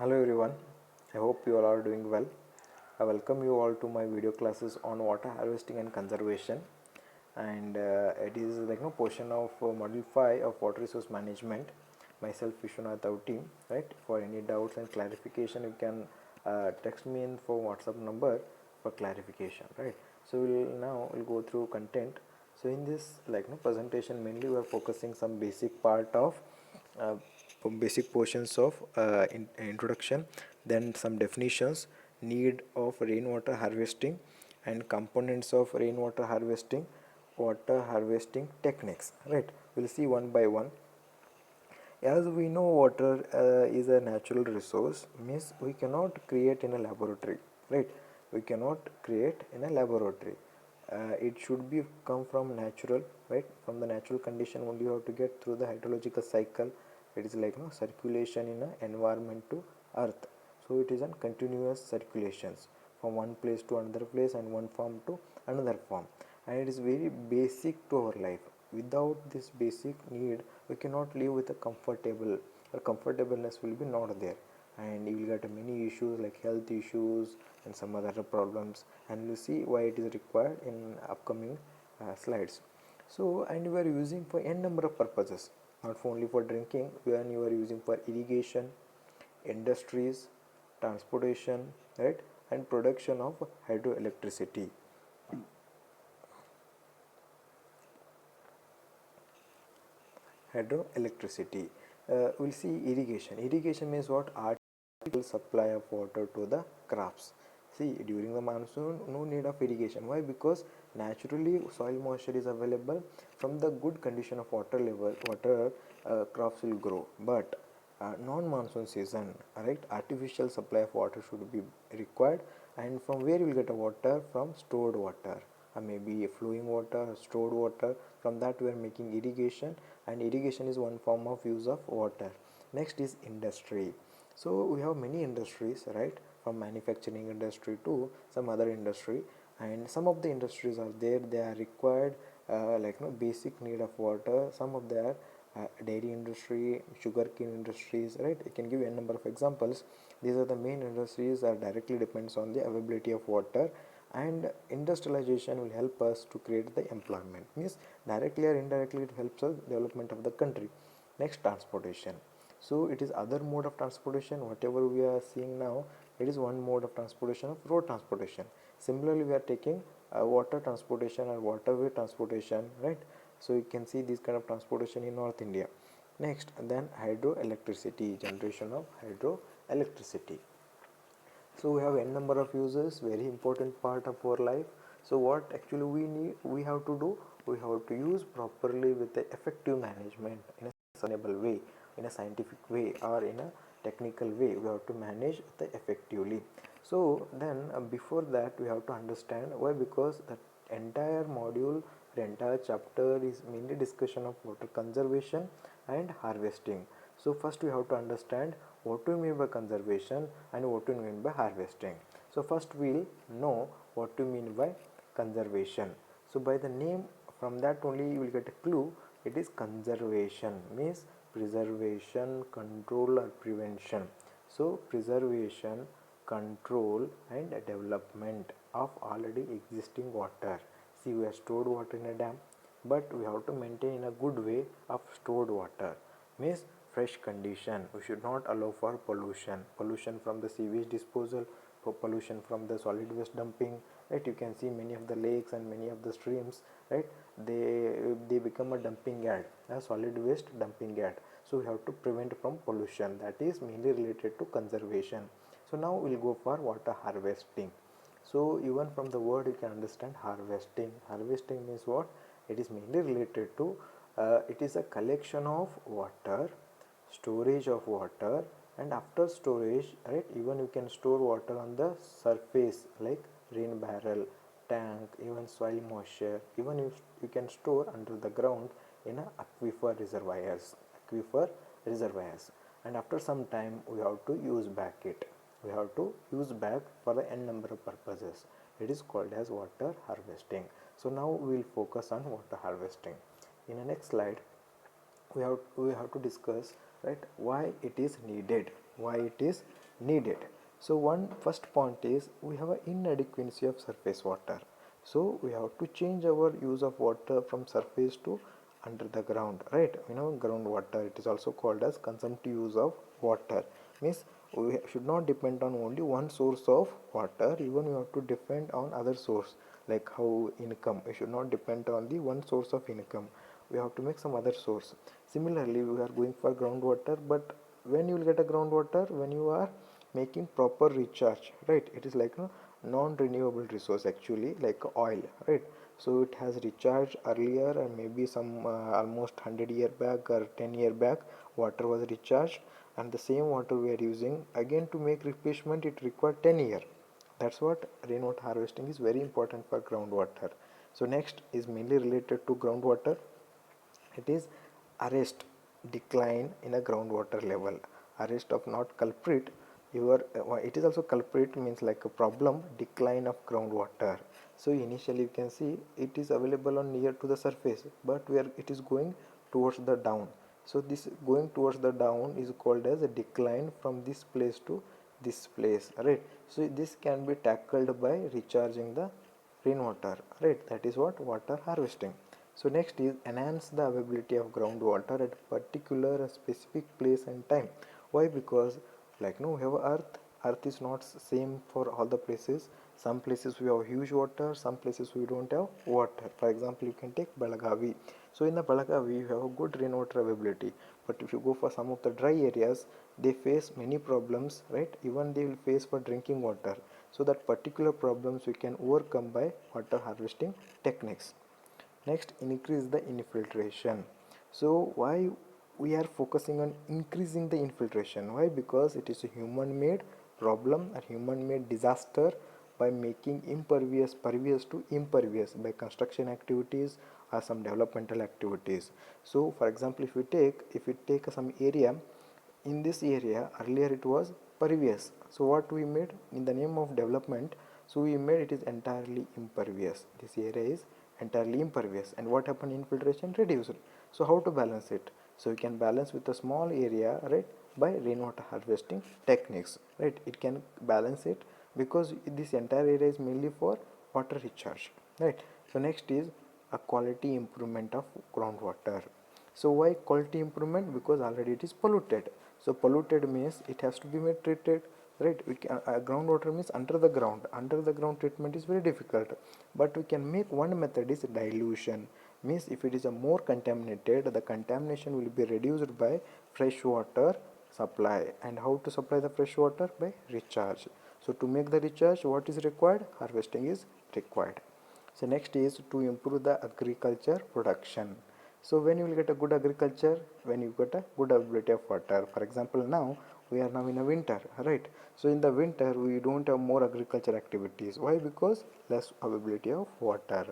Hello everyone, I hope you all are doing well. I welcome you all to my video classes on water harvesting and conservation, and it is like no portion of module 5 of water resource management. Myself Vishwanath Auti, right? For any doubts and clarification you can text me in for WhatsApp number for clarification, right? So we'll go through content. So in this presentation, mainly we are focusing some basic part of uh, basic portions of introduction, then some definitions, need of rainwater harvesting and components of rainwater harvesting, water harvesting techniques, right? We'll see one by one. As we know, water is a natural resource, means we cannot create in a laboratory, right? We cannot create in a laboratory. It should be come from natural, right? From the natural condition only you have to get through the hydrological cycle. It is like no circulation in a environment to earth. So it is an continuous circulations from one place to another place and one form to another form, and it is very basic to our life. Without this basic need we cannot live with a comfortable, or comfortableness will be not there, and you will get many issues like health issues and some other problems, and you see why it is required in upcoming slides. So, and you are using for n number of purposes, not only for drinking, when you are using for irrigation, industries, transportation, right, and production of hydroelectricity. Hydroelectricity. We'll see irrigation. Irrigation means what? Artificial supply of water to the crops. See, during the monsoon, no need of irrigation. Why? Because naturally soil moisture is available. From the good condition of water level, water crops will grow. But non-monsoon season, right? Artificial supply of water should be required. And from where you will get a water? From stored water, maybe flowing water, stored water. From that we are making irrigation, and irrigation is one form of use of water. Next is industry. So we have many industries, right? From manufacturing industry to some other industry, and some of the industries are there, they are required basic need of water. Some of their dairy industry, sugarcane industries, right? I can give you a number of examples. These are the main industries that directly depends on the availability of water, and industrialization will help us to create the employment, means directly or indirectly it helps us development of the country. Next, transportation. So it is other mode of transportation. Whatever we are seeing now, it is one mode of transportation of road transportation. Similarly, we are taking water transportation or waterway transportation, right? So you can see this kind of transportation in North India. Next, then hydroelectricity, generation of hydroelectricity. So we have n number of users, very important part of our life. So what actually we have to do, we have to use properly with the effective management in a sustainable way, in a scientific way, or in a technical way. We have to manage the effectively. So then before that we have to understand why, because the entire module, the entire chapter is mainly discussion of water conservation and harvesting. So first we have to understand what we mean by conservation and what we mean by harvesting. So first we'll know what we mean by conservation. So by the name, from that only you will get a clue. It is conservation, means preservation, control or prevention. So preservation, control and development of already existing water. See, we have stored water in a dam, but we have to maintain in a good way of stored water, means fresh condition. We should not allow for pollution from the sewage disposal, pollution from the solid waste dumping, right? You can see many of the lakes and many of the streams, right? They become a dumping yard, a solid waste dumping yard. So we have to prevent from pollution. That is mainly related to conservation. So now we'll go for water harvesting. So even from the word you can understand harvesting. Harvesting means what? It is mainly related to it is a collection of water, storage of water, and after storage, right, even you can store water on the surface like rain barrel, tank, even soil moisture. Even you can store under the ground in a aquifer reservoirs, and after some time we have to use back it. We have to use back for the n number of purposes. It is called as water harvesting. So now we will focus on water harvesting. In the next slide we have to discuss, right, why it is needed. why it is needed. So one first point is we have an inadequacy of surface water. So we have to change our use of water from surface to under the ground, right? Groundwater, it is also called as consumptive use of water. Means we should not depend on only one source of water, even we have to depend on other source, like how income. We should not depend on the one source of income. We have to make some other source. Similarly, we are going for groundwater, but when you will get a groundwater, when you are making proper recharge, right? It is like a non-renewable resource actually, like oil, right? So it has recharged earlier, and maybe some almost 100-year back or 10-year back water was recharged, and the same water we are using again to make replacement, it required 10 year. That's what rainwater harvesting is very important for groundwater. So next is mainly related to groundwater. It is arrest decline in a groundwater level. Arrest of not culprit, your it is also culprit, means like a problem, decline of groundwater. So initially you can see it is available on near to the surface, but where it is going towards the down. So this going towards the down is called as a decline from this place to this place, right? So this can be tackled by recharging the rainwater, right? That is what water harvesting. So next is enhance the availability of groundwater at particular specific place and time. Why? Because like no, we have earth. Earth is not same for all the places. Some places we have huge water, some places we don't have water. For example, you can take Belagavi. So in the Belagavi you have a good rainwater availability, but if you go for some of the dry areas, they face many problems, right? Even they will face for drinking water. So that particular problems we can overcome by water harvesting techniques. Next, increase the infiltration. So why we are focusing on increasing the infiltration? Why? Because it is a human made problem, a human made disaster, by making impervious pervious to impervious by construction activities or some developmental activities. So for example, if we take some area, in this area earlier it was pervious. So what we made in the name of development, so we made it is entirely impervious. This area is entirely impervious, and what happened? Infiltration reduced. So how to balance it? So we can balance with a small area, right, by rainwater harvesting techniques, right? It can balance it because this entire area is mainly for water recharge, right? So next is a quality improvement of groundwater. So why quality improvement? Because already it is polluted. So polluted means it has to be made treated, right? Groundwater means under the ground. Under the ground treatment is very difficult, but we can make one method is dilution. Means if it is a more contaminated, the contamination will be reduced by fresh water supply. And how to supply the fresh water? By recharge. So to make the recharge, what is required? Harvesting is required. So next is to improve the agriculture production. So when you will get a good agriculture, when you get a good availability of water. For example, now we are now in a winter, right? So in the winter we don't have more agriculture activities. Why? Because less availability of water.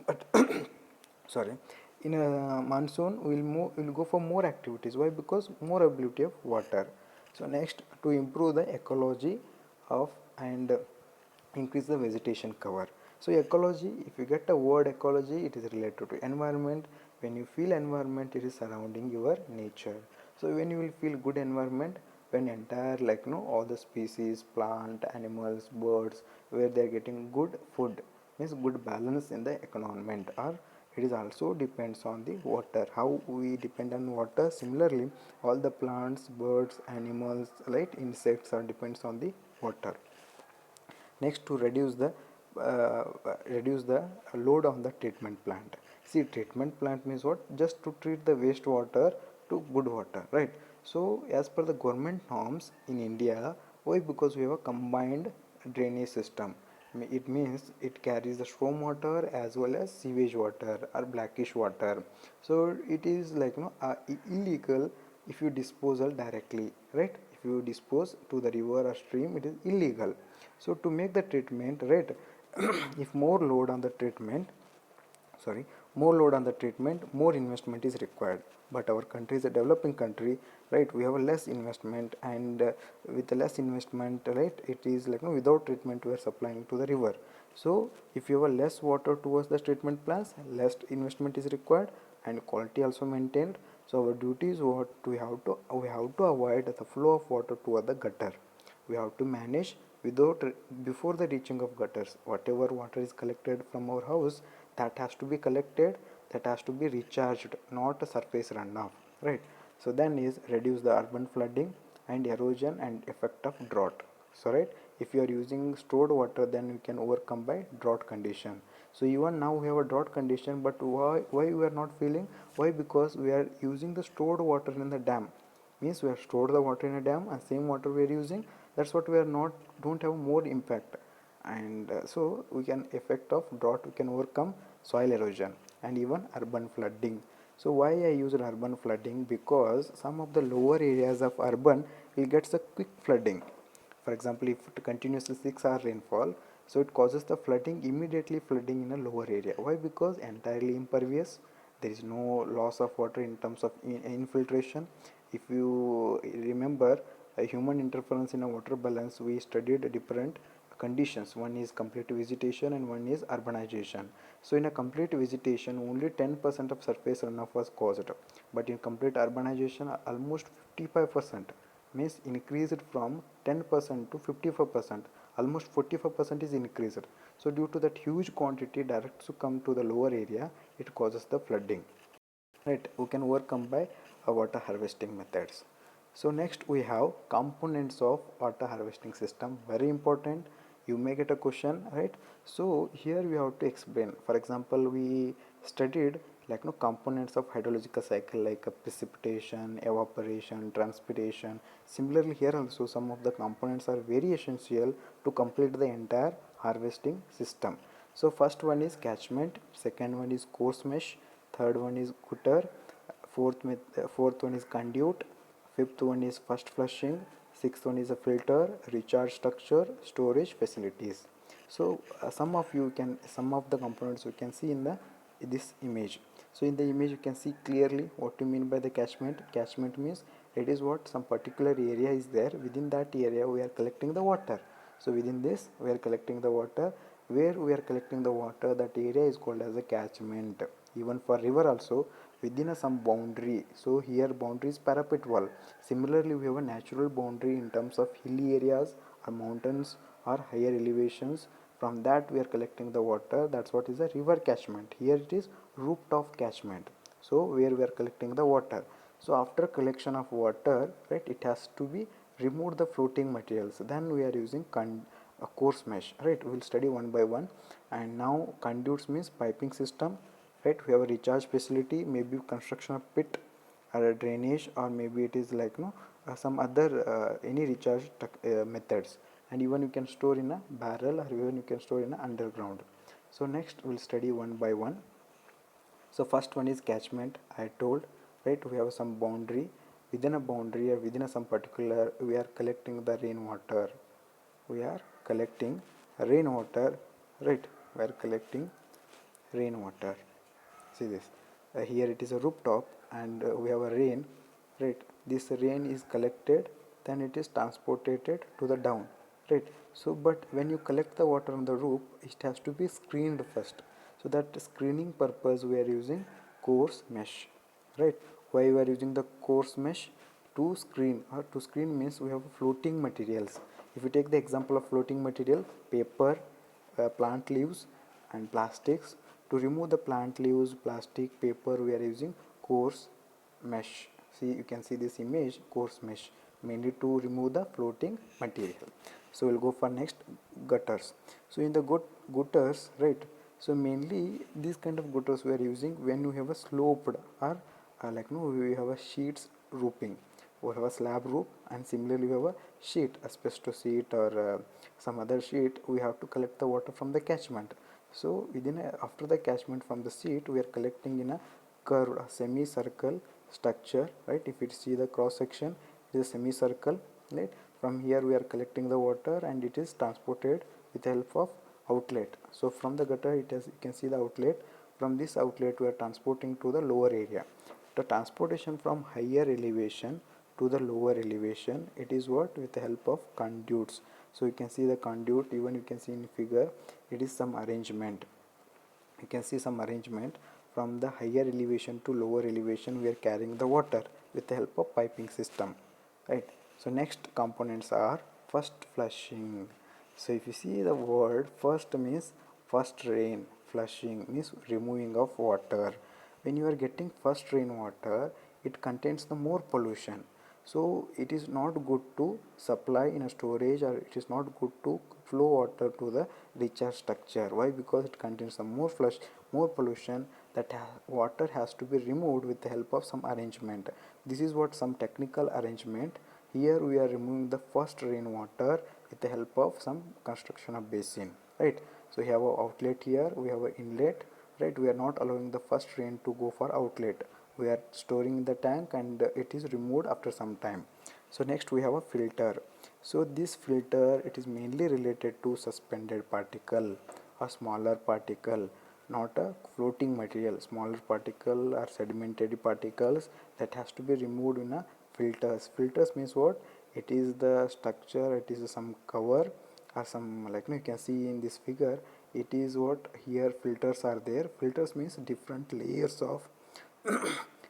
But sorry, in a monsoon we'll go for more activities. Why? Because more availability of water. So next, to improve the ecology of and increase the vegetation cover. So ecology, if you get a word ecology, it is related to environment. When you feel environment, it is surrounding your nature. So when you will feel good environment, when entire like all the species, plant, animals, birds, where they are getting good food, means good balance in the environment. Or it is also depends on the water, how we depend on water. Similarly, all the plants, birds, animals, right, insects are depends on the water. Next, to reduce the load on the treatment plant. See, treatment plant means what? Just to treat the wastewater to good water, right? So as per the government norms in India, why? Because we have a combined drainage system. It means it carries the storm water as well as sewage water or blackish water. So it is like illegal if you disposal directly, right? If you dispose to the river or stream, it is illegal. So to make the treatment, right, if more load on the treatment, sorry, more load on the treatment, more investment is required. But our country is a developing country, right? We have a less investment, and with the less investment, right, it is like without treatment we are supplying to the river. So if you have a less water towards the treatment plants, less investment is required and quality also maintained. So our duty is what we have to avoid the flow of water toward the gutter. We have to manage without before the reaching of gutters. Whatever water is collected from our house, that has to be collected, that has to be recharged, not a surface runoff, right? So then is reduce the urban flooding and erosion and effect of drought. So right, if you are using stored water, then you can overcome by drought condition. So even now we have a drought condition, but why we are not feeling? Why? Because we are using the stored water in the dam. Means we have stored the water in a dam and same water we are using. That's what we are not don't have more impact. And so we can effect of drought, we can overcome soil erosion and even urban flooding. So why I use urban flooding? Because some of the lower areas of urban will get a quick flooding. For example, if it continuously 6 hour rainfall, so it causes the flooding, immediately flooding in a lower area. Why? Because entirely impervious, there is no loss of water in terms of infiltration. If you remember a human interference in a water balance, we studied different conditions. One is complete vegetation and one is urbanization. So in a complete vegetation, only 10% of surface runoff was caused, but in complete urbanization almost 55%, means increased from 10% to 55%, almost 45% is increased. So due to that huge quantity direct to come to the lower area, it causes the flooding, right? We can overcome by water harvesting methods. So next we have components of water harvesting system, very important. You may get a question, right? So here we have to explain. For example, we studied like no components of hydrological cycle, like precipitation, evaporation, transpiration. Similarly here also some of the components are very essential to complete the entire harvesting system. So first one is catchment, second one is coarse mesh, third one is gutter, fourth one is conduit, fifth one is first flushing, sixth one is a filter, recharge structure, storage facilities. So some of the components you can see in the this image. So in the image you can see clearly what you mean by the catchment. Catchment means it is what some particular area is there, within that area we are collecting the water. So within this we are collecting the water, where we are collecting the water, that area is called as a catchment. Even for river also, within some boundary. So here boundary is parapet wall. Similarly we have a natural boundary in terms of hilly areas or mountains or higher elevations. From that we are collecting the water, that's what is a river catchment. Here it is rooftop catchment, so where we are collecting the water. So after collection of water, right, it has to be removed the floating materials, then we are using a coarse mesh, right? We will study one by one. And now conduits means piping system, right? We have a recharge facility, maybe construction of pit or a drainage, or maybe it is like no some other any recharge methods. And even you can store in a barrel, or even you can store in a underground. So next we'll study one by one. So first one is catchment, I told, right? We have some boundary, within a boundary or within some particular we are collecting the rainwater, we are collecting rainwater, right? We are collecting rainwater. See this, here it is a rooftop, and we have a rain, right? This rain is collected, then it is transported to the down, right? So but when you collect the water on the roof, it has to be screened first. So that screening purpose we are using coarse mesh, right? Why we are using the coarse mesh? To screen, or to screen means we have floating materials. If you take the example of floating material, paper, plant leaves and plastics. To remove the plant leaves, plastic, paper, we are using coarse mesh. See, you can see this image, coarse mesh, mainly to remove the floating material. So we'll go for next, gutters. So in the gutters, right? So mainly these kind of gutters we are using when you have a sloped, or like no, we have a sheets roofing, we have a slab roof, and similarly we have a sheet, asbestos sheet, or some other sheet. We have to collect the water from the catchment. So after the catchment from the sheet, we are collecting in a curved, a semicircle structure, right? If you see the cross section, it is a semicircle, right? From here we are collecting the water, and it is transported with the help of outlet. So from the gutter, it has, you can see the outlet. From this outlet we are transporting to the lower area. The transportation from higher elevation to the lower elevation, it is what, with the help of conduits. So you can see the conduit, even you can see in figure, it is some arrangement, you can see some arrangement. from the higher elevation to lower elevation we are carrying the water with the help of piping system, right? So next components are first flushing. So if you see the word first means first rain, flushing means removing of water. When you are getting first rainwater, it contains the more pollution, so it is not good to supply in a storage, or it is not good to flow water to the recharge structure. Why? Because it contains some more pollution. That water has to be removed with the help of some arrangement. This is what some technical arrangement. Here we are removing the first rainwater with the help of some construction of basin, right? So we have a outlet here, we have an inlet, right? We are not allowing the first rain to go for outlet, we are storing in the tank, and it is removed after some time. So next we have a filter. So this filter, it is mainly related to suspended particle, a smaller particle, not a floating material. Smaller particle or sedimentary particles that has to be removed in a filters. Filters means what? It is the structure, it is some cover or some, like you can see in this figure, it is what here filters are there. Filters means different layers of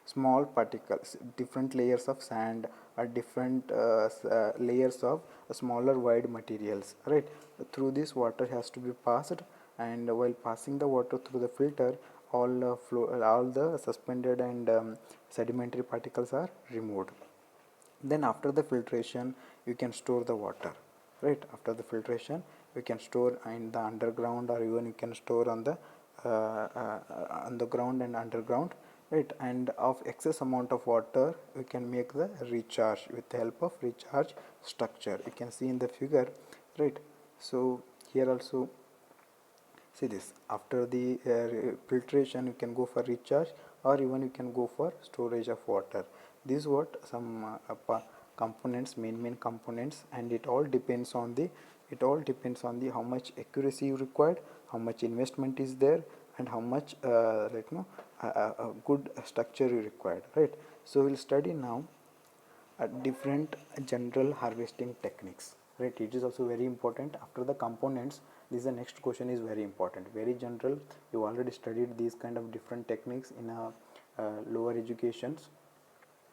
small particles, different layers of sand, or different layers of smaller wide materials, right? Through this water has to be passed, and while passing the water through the filter, all the suspended and sedimentary particles are removed. Then after the filtration you can store the water, right? After the filtration you can store in the underground, or even you can store on the ground and underground, right? And of excess amount of water we can make the recharge with the help of recharge structure. You can see in the figure, right? So here also, see this, after the filtration you can go for recharge, or even you can go for storage of water. This is what some components, main components, and it all depends on the how much accuracy you required, how much investment is there, and how much good structure you required, right? So we'll study now different general harvesting techniques, right? It is also very important. After the components, this is the next question, is very important, very general. You already studied these kind of different techniques in a lower educations,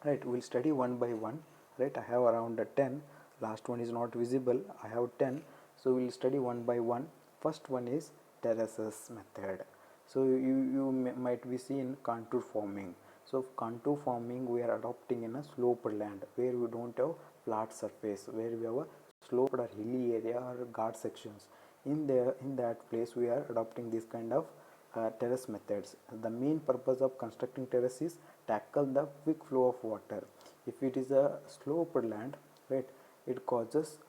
right? We'll study one by one, right? I have around 10, last one is not visible, I have 10, so we'll study one by one. First one is terraces method. So you might be seen contour forming. So contour forming we are adopting in a sloped land where we don't have flat surface, where we have a sloped or hilly area or guard sections. In that place we are adopting this kind of terrace methods. The main purpose of constructing terrace is tackle the quick flow of water. If it is a sloped land, right, it causes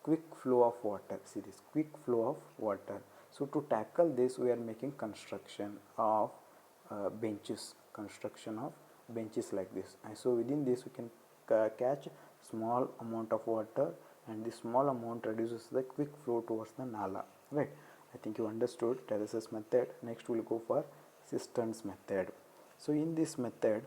quick flow of water. See this, quick flow of water. So to tackle this we are making construction of benches like this, and so within this we can catch small amount of water, and this small amount reduces the quick flow towards the nala, right? I think you understood terraces method. Next we'll go for cisterns method. So in this method,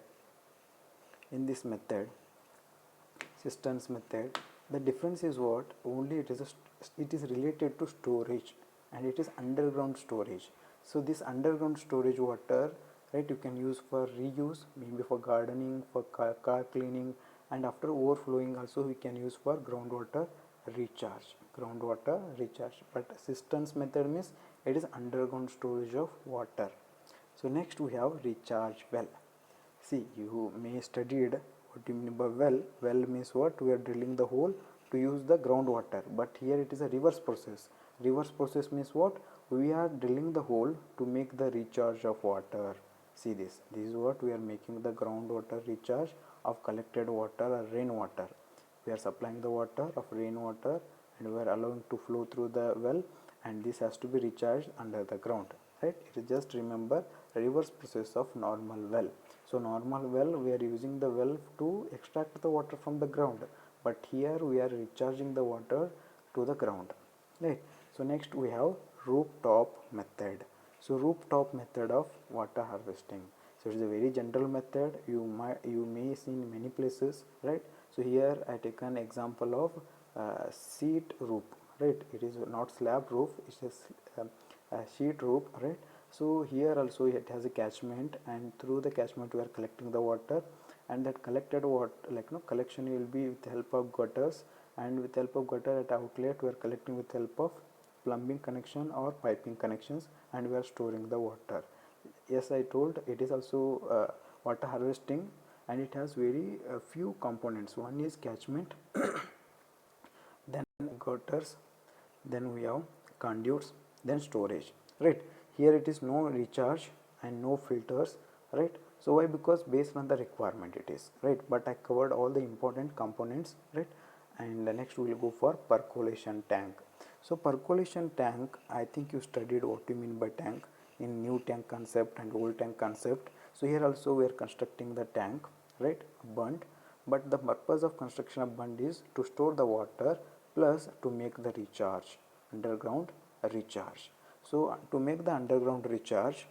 cisterns method, the difference is what? Only it is related to storage, and it is underground storage. So this underground storage water, right, you can use for reuse, maybe for gardening, for car cleaning, and after overflowing also we can use for groundwater recharge. But cisterns method means it is underground storage of water. So next we have recharge well. See, you may studied what you mean by well. Well means what? We are drilling the hole to use the groundwater, but here it is a reverse process. Reverse process means what? We are drilling the hole to make the recharge of water. See this. This is what we are making the groundwater recharge of collected water or rainwater. We are supplying the water of rainwater, and we are allowing to flow through the well, and this has to be recharged under the ground, right? It is just remember reverse process of normal well. So normal well, we are using the well to extract the water from the ground, but here we are recharging the water to the ground, right? So next we have rooftop method. So rooftop method of water harvesting. So it is a very general method. You may see in many places, right? So here I take an example of sheet roof, right? It is not slab roof, it is a sheet roof, right? So here also it has a catchment, and through the catchment we are collecting the water, and that collected water, like collection will be with the help of gutters, and with the help of gutter at outlet we are collecting with the help of plumbing connection or piping connections, and we are storing the water. Yes, I told it is also water harvesting, and it has very few components. One is catchment, then gutters, then we have conduits, then storage, right? Here it is no recharge and no filters, right? So why? Because based on the requirement it is, right? But I covered all the important components, right? And next we will go for percolation tank. So percolation tank, I think you studied what you mean by tank in new tank concept and old tank concept. So here also we are constructing the tank, right? Bund, but the purpose of construction of bund is to store the water plus to make the recharge, underground recharge. So to make the uh, underground recharge,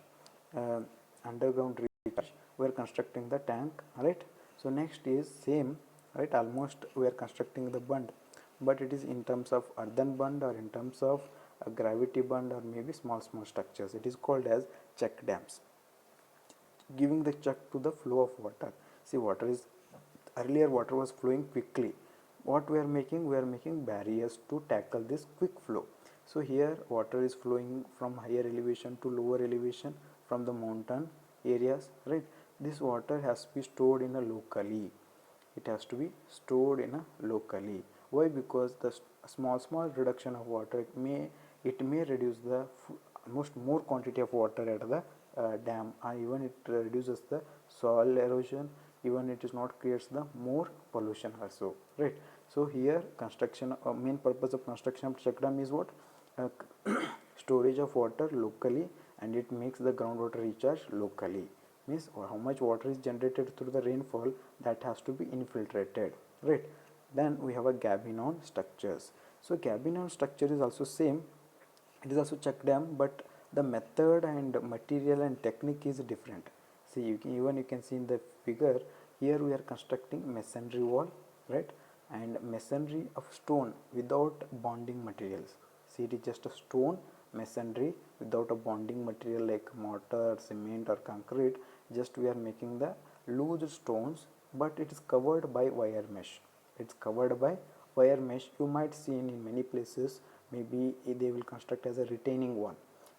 we are constructing the tank, right? So next is same, right? Almost we are constructing the bund, but it is in terms of earthen bund or in terms of a gravity bund or maybe small structures. It is called as check dams, giving the check to the flow of water. See, water is earlier water was flowing quickly. What we are making? We are making barriers to tackle this quick flow. So here water is flowing from higher elevation to lower elevation from the mountain areas, right? This water has to be stored in a locally. It has to be stored in a locally. Why? Because the small reduction of water may reduce the almost more quantity of water at the dam, and even it reduces the soil erosion, even it is not creates the more pollution also, right? So here construction, main purpose of construction of check dam is what? uh, Storage of water locally, and it makes the groundwater recharge locally. Means how much water is generated through the rainfall, that has to be infiltrated, right? Then we have a Gabinon structures. So Gabinon structure is also same, it is also check dam, but the method and material and technique is different. See, you can see in the figure here we are constructing masonry wall, right? And masonry of stone without bonding materials. See, it is just a stone masonry without a bonding material like mortar, cement or concrete. Just we are making the loose stones, but it is covered by wire mesh. It's covered by wire mesh. You might see in many places, maybe they will construct as a retaining wall.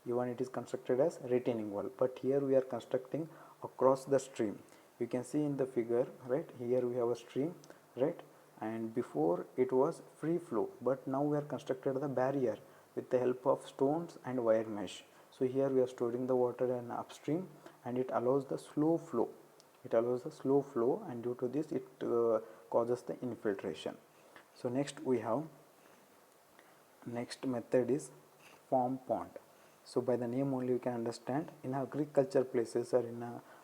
Even it is constructed as retaining wall, but here we are constructing across the stream. You can see in the figure, right? Here we have a stream, right? And before it was free flow, but now we are constructed the barrier with the help of stones and wire mesh. So here we are storing the water in upstream, and it allows the slow flow. It allows the slow flow, and due to this it causes the infiltration. So next we have, next method is form pond. So by the name only you can understand, in agriculture places or in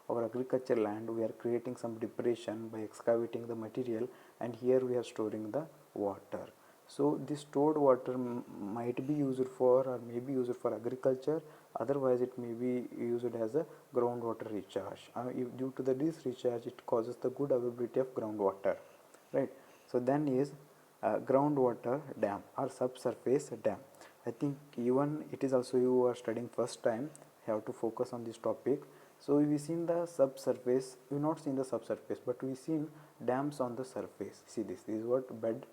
our agriculture land, we are creating some depression by excavating the material, and here we are storing the water. So this stored water might be used for or may be used for agriculture, otherwise it may be used as a groundwater recharge. If due to this recharge, it causes the good availability of groundwater, right? So then is groundwater dam or subsurface dam. I think even it is also you are studying first time, you have to focus on this topic. So we seen the subsurface, we not seen the subsurface, but we seen dams on the surface. See, this is what bed,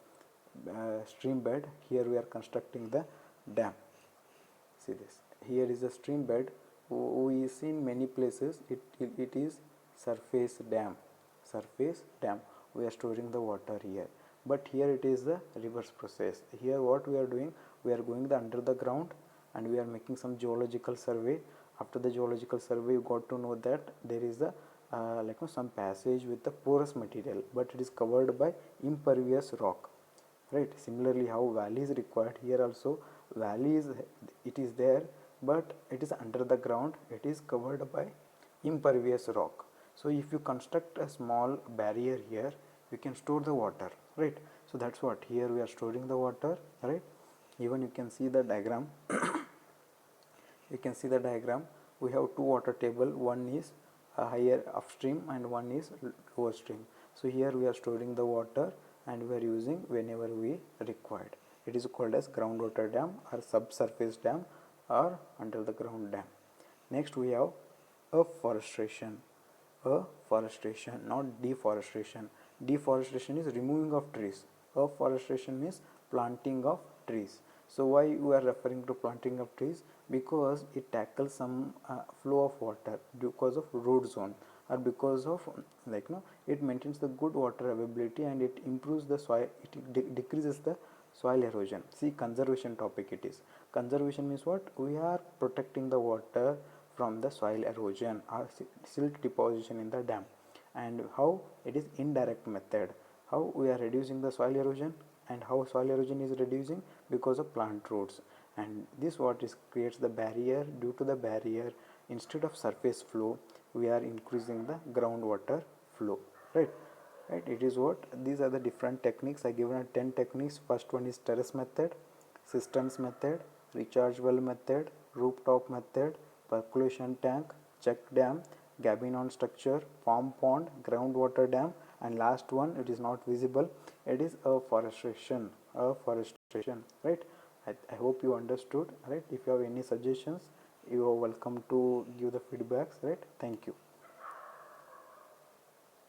stream bed. Here we are constructing the dam. See this, here is a stream bed. We see in many places it is surface dam. Surface dam, we are storing the water here, but here it is the reverse process. Here what we are doing, we are going the under the ground, and we are making some geological survey. After the geological survey, you got to know that there is a some passage with the porous material, but it is covered by impervious rock, right? Similarly, how valley is required, here also valley is, it is there, but it is under the ground, it is covered by impervious rock. So if you construct a small barrier here, you can store the water, right? So that's what here we are storing the water, right? Even you can see the diagram. You can see the diagram, we have two water table, one is higher upstream and one is lower stream. So here we are storing the water, and we are using whenever we required. It is called as groundwater dam or subsurface dam or under the ground dam. Next we have afforestation. Afforestation, not deforestation. Deforestation is removing of trees. Afforestation means planting of trees. So why we are referring to planting of trees? Because it tackles some flow of water because of road zone, or because of like no, it maintains the good water availability, and it improves the soil, it decreases the soil erosion. See, conservation topic it is. Conservation means what? We are protecting the water from the soil erosion or silt deposition in the dam. And how? It is indirect method. How we are reducing the soil erosion, and how soil erosion is reducing? Because of plant roots. And this what is creates the barrier. Due to the barrier, instead of surface flow, we are increasing the groundwater flow, right? Right, it is what these are the different techniques. I given 10 techniques. First one is terrace method, cisterns method, recharge well method, rooftop method, percolation tank, check dam, gabion structure, farm pond, groundwater dam, and last one, it is not visible, it is afforestation. Afforestation, right? I hope you understood, right? If you have any suggestions, you are welcome to give the feedbacks, right? Thank you.